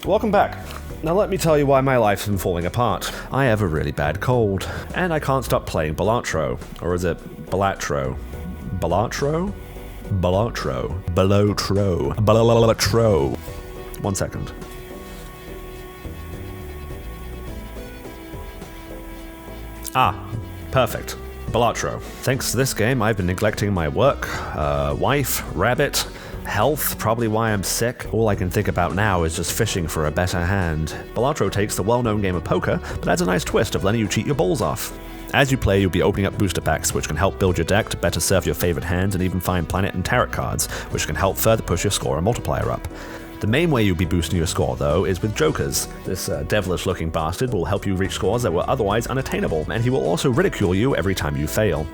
Welcome back. Now let me tell you why my life's been falling apart. I have a really bad cold, and I can't stop playing Balatro. Or is it Balatro? Balatro? Balatro. Balatro. Balatro. 1 second. Ah, perfect. Balatro. Thanks to this game, I've been neglecting my work, wife, rabbit, health, probably why I'm sick. All I can think about now is just fishing for a better hand. Balatro takes the well-known game of poker, but adds a nice twist of letting you cheat your balls off. As you play, you'll be opening up booster packs, which can help build your deck to better serve your favorite hands, and even find planet and tarot cards, which can help further push your score and multiplier up. The main way you'll be boosting your score, though, is with jokers. This devilish-looking bastard will help you reach scores that were otherwise unattainable, and he will also ridicule you every time you fail.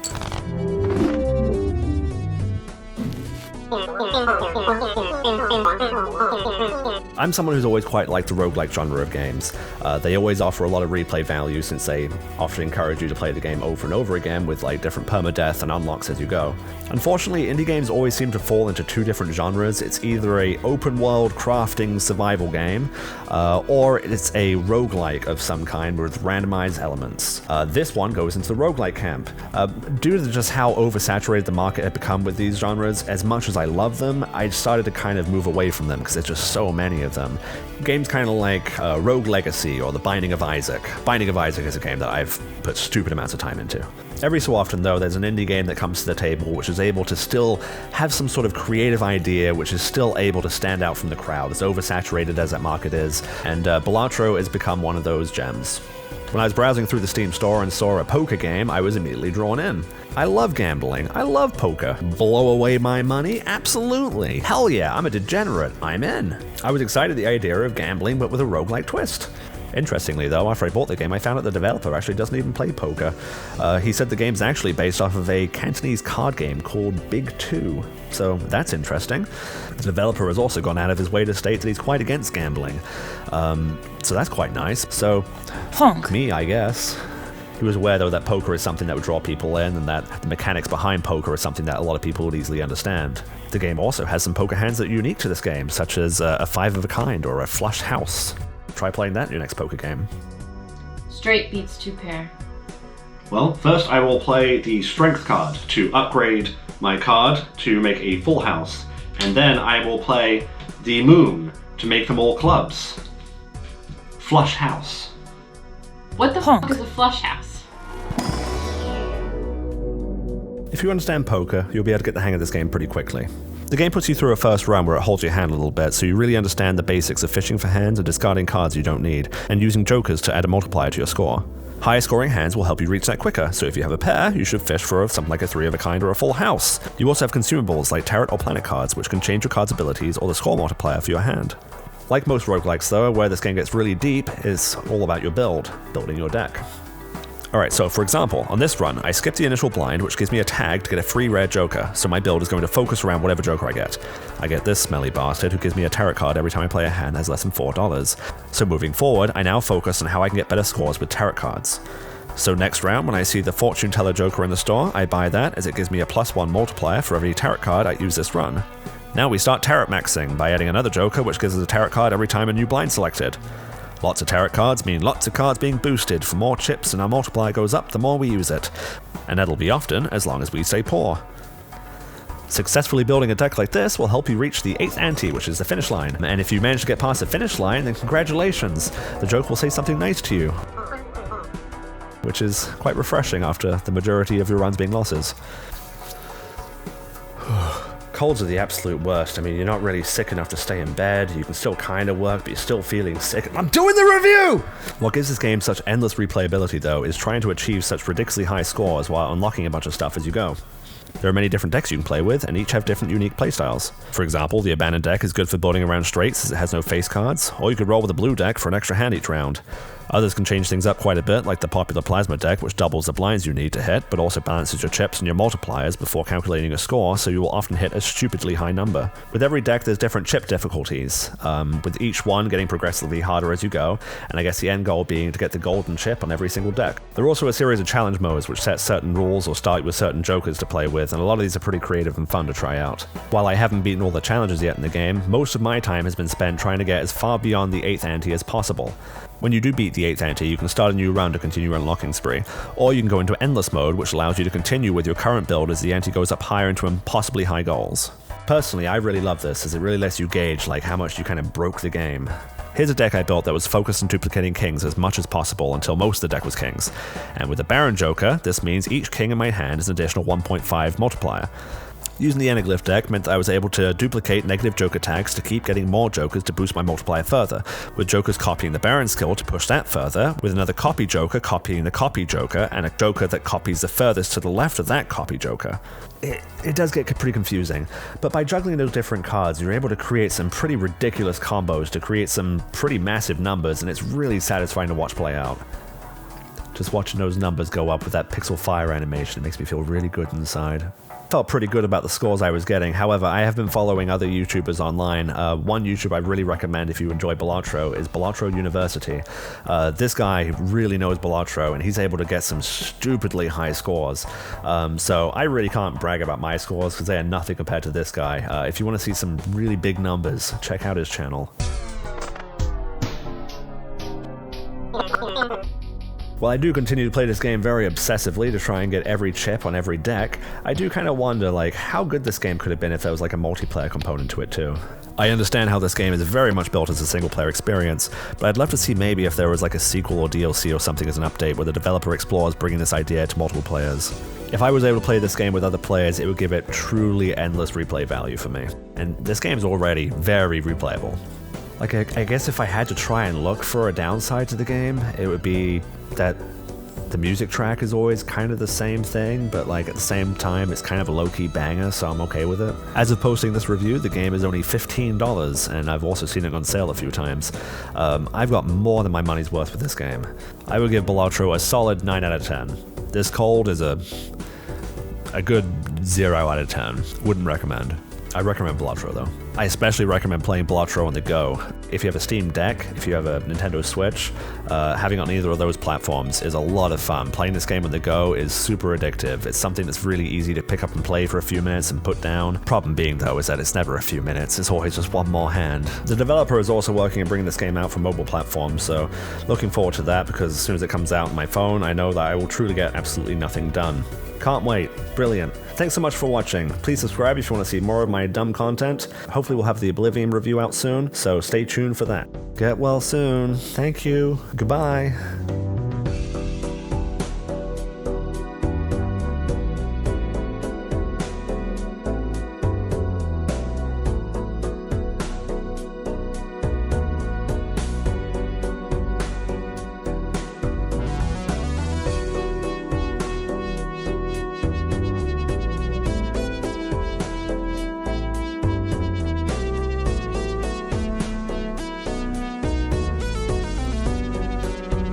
I'm someone who's always quite liked the roguelike genre of games. They always offer a lot of replay value since they often encourage you to play the game over and over again with like different permadeath and unlocks as you go. Unfortunately, indie games always seem to fall into two different genres. It's either a open world crafting survival game, or it's a roguelike of some kind with randomized elements. This one goes into the roguelike camp. Due to just how oversaturated the market had become with these genres, as much as I love them, I started to kind of move away from them because there's just so many of them. Games kind of like Rogue Legacy or The Binding of Isaac. Binding of Isaac is a game that I've put stupid amounts of time into. Every so often, though, there's an indie game that comes to the table which is able to still have some sort of creative idea, which is still able to stand out from the crowd, as oversaturated as that market is, and Balatro has become one of those gems. When I was browsing through the Steam store and saw a poker game, I was immediately drawn in. I love gambling. I love poker. Blow away my money? Absolutely. Hell yeah, I'm a degenerate. I'm in. I was excited at the idea of gambling, but with a roguelike twist. Interestingly, though, after I bought the game, I found out the developer actually doesn't even play poker. He said the game's actually based off of a Cantonese card game called Big Two. So that's interesting. The developer has also gone out of his way to state that he's quite against gambling. So that's quite nice. So, me, I guess. He was aware, though, that poker is something that would draw people in, and that the mechanics behind poker is something that a lot of people would easily understand. The game also has some poker hands that are unique to this game, such as a five of a kind or a flush house. Try playing that in your next poker game. Straight beats two pair. Well, first I will play the strength card to upgrade my card to make a full house, and then I will play the moon to make them all clubs. Flush house. What the fuck is a flush house? If you understand poker, you'll be able to get the hang of this game pretty quickly. The game puts you through a first run where it holds your hand a little bit, so you really understand the basics of fishing for hands and discarding cards you don't need, and using jokers to add a multiplier to your score. Higher scoring hands will help you reach that quicker, so if you have a pair, you should fish for something like a three of a kind or a full house. You also have consumables like tarot or planet cards, which can change your card's abilities or the score multiplier for your hand. Like most roguelikes though, where this game gets really deep, is all about your building your deck. Alright, so for example, on this run, I skip the initial blind, which gives me a tag to get a free rare joker, so my build is going to focus around whatever joker I get. I get this smelly bastard who gives me a tarot card every time I play a hand that has less than $4. So moving forward, I now focus on how I can get better scores with tarot cards. So next round, when I see the fortune teller joker in the store, I buy that as it gives me a +1 multiplier for every tarot card I use this run. Now we start tarot maxing by adding another joker, which gives us a tarot card every time a new blind selected. Lots of tarot cards mean lots of cards being boosted for more chips, and our multiplier goes up the more we use it. And that'll be often, as long as we stay poor. Successfully building a deck like this will help you reach the 8th ante, which is the finish line. And if you manage to get past the finish line, then congratulations! The joke will say something nice to you. Which is quite refreshing after the majority of your runs being losses. Colds are the absolute worst. I mean, you're not really sick enough to stay in bed, you can still kind of work, but you're still feeling sick. I'm doing the review! What gives this game such endless replayability, though, is trying to achieve such ridiculously high scores while unlocking a bunch of stuff as you go. There are many different decks you can play with, and each have different unique playstyles. For example, the Abandoned deck is good for building around straights as it has no face cards, or you could roll with a blue deck for an extra hand each round. Others can change things up quite a bit, like the popular plasma deck, which doubles the blinds you need to hit, but also balances your chips and your multipliers before calculating a score, so you will often hit a stupidly high number. With every deck, there's different chip difficulties, with each one getting progressively harder as you go, and I guess the end goal being to get the golden chip on every single deck. There are also a series of challenge modes which set certain rules or start with certain jokers to play with, and a lot of these are pretty creative and fun to try out. While I haven't beaten all the challenges yet in the game, most of my time has been spent trying to get as far beyond the 8th ante as possible. When you do beat the 8th ante, you can start a new round to continue your unlocking spree, or you can go into endless mode, which allows you to continue with your current build as the ante goes up higher into impossibly high goals. Personally, I really love this, as it really lets you gauge like how much you kind of broke the game. Here's a deck I built that was focused on duplicating kings as much as possible until most of the deck was kings. And with the Baron Joker, this means each king in my hand is an additional 1.5 multiplier. Using the Anaglyph deck meant that I was able to duplicate negative Joker tags to keep getting more Jokers to boost my multiplier further, with Jokers copying the Baron skill to push that further, with another copy Joker copying the copy Joker, and a Joker that copies the furthest to the left of that copy Joker. It does get pretty confusing, but by juggling those different cards, you're able to create some pretty ridiculous combos to create some pretty massive numbers, and it's really satisfying to watch play out. Just watching those numbers go up with that pixel fire animation, it makes me feel really good inside. Felt pretty good about the scores I was getting. However, I have been following other YouTubers online. One YouTuber I really recommend if you enjoy Balatro is Balatro University. This guy really knows Balatro, and he's able to get some stupidly high scores. So I really can't brag about my scores because they are nothing compared to this guy. If you want to see some really big numbers, check out his channel. While I do continue to play this game very obsessively to try and get every chip on every deck, I do kind of wonder like how good this game could have been if there was like a multiplayer component to it too. I understand how this game is very much built as a single player experience, but I'd love to see maybe if there was like a sequel or DLC or something as an update where the developer explores bringing this idea to multiple players. If I was able to play this game with other players, it would give it truly endless replay value for me. And this game is already very replayable. Like, I guess if I had to try and look for a downside to the game, it would be that the music track is always kind of the same thing, but like at the same time, it's kind of a low-key banger, so I'm okay with it. As of posting this review, the game is only $15, and I've also seen it on sale a few times. I've got more than my money's worth with this game. I would give Balatro a solid 9 out of 10. This cold is a good 0 out of 10. Wouldn't recommend. I recommend Balatro though. I especially recommend playing Balatro on the go. If you have a Steam Deck, if you have a Nintendo Switch, having it on either of those platforms is a lot of fun. Playing this game on the go is super addictive. It's something that's really easy to pick up and play for a few minutes and put down. Problem being though is that it's never a few minutes, it's always just one more hand. The developer is also working on bringing this game out for mobile platforms, so looking forward to that because as soon as it comes out on my phone, I know that I will truly get absolutely nothing done. Can't wait. Brilliant. Thanks so much for watching. Please subscribe if you want to see more of my dumb content. Hopefully we'll have the Oblivion review out soon, so stay tuned for that. Get well soon. Thank you. Goodbye.